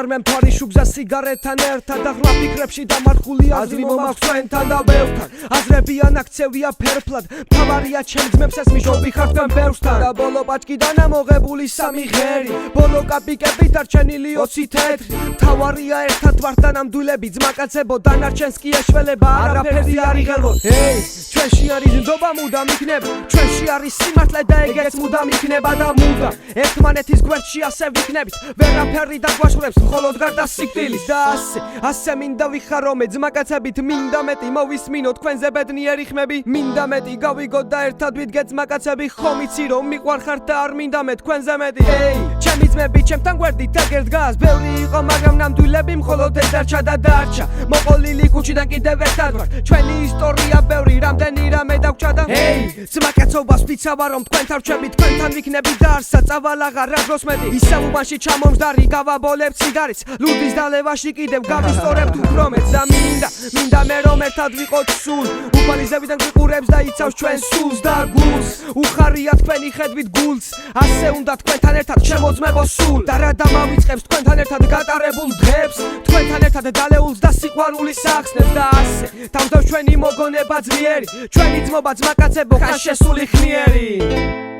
ვაჭარმე მთვარი შუგზა სიგარეტთან ერთად და ღრმა ფიქრებში დამარხული აზრი მომაქვს ჩვენთან და ბევრთან აზრებიან აქცევია ფერფლად მთავარია ჩემ ძმებს ეს მიშობი ხარ თქვენ ბევრსთან და ბოლო პაჭკიდან ამოღებული სამი ღერი ბოლო კაპიკები დარჩენილი 20 თეთრი მთავარია ერთად ვართ და ნამდვილები ძმაკაცებო დანარჩენს კი ეშველება არაფერი არ იღელოთ ჩვენში არის ნდობა მუდამ იქნება ჩვენში არის სიმართლე და ეგეც მუდამ იქნება და მუდამ ერთმანეთის გვერდში ასე ვიქნებით ვერაფერი დაგვაშურებს მხოლოდ გარდა სიკვდილის და ასე მინდა ვიხარო მე ძმაკაცებით მინდა მეტი მოვისმინოთ თქვენზე ბედნიერი ხმები მინდა მეტი გავიგოთ და ერთად ვიდგეთ ძმაკაცები ხომ იცი რომ მიყვარხართ და არ მინდა მე თქვენზე მეტი ჩემი ძმები ჩემთან გვერდით აგერ დგას ბევრი იყო მაგრამ ნამდვილები მხოლოდ ეს დარჩა და დარჩა მოყოლილი ქუჩიდან კიდევ ერთად ვარ ჩვენი ისტორია ბევრი რამდენი რამე დაგვრჩა და ძმაკაცობას ვიცავ რომ თქვენთან ვჩები თქვენთან ვიქნები და არსა წავალ აღარ რაგოს მეტი ისევ უბანში ჩამომждარი გავაბოლებ სიგარეთს ლუდის დალევაში კიდევ გავისტორებთ უფრომეთს და მინდა მე რომ ერთად ვიყოთ სულ უბანიზებიდან გვიყურებს და იცავს ჩვენ სულს და გულს უხარია თქვენი ხედვით გულს ასე უნდა თქვენთან ერთად შემოძმებო სულ და რა დამავიწყებს თქვენთან ერთად გატარებულ დღებს თქვენთან ერთად დალეულს და სიყვარულის ახსნებს და ასე თავდავს ჩვენი მოგონება ძლიერი ჩვენი ძმობა ძმაკაცებო ხარ შესული ხნიერი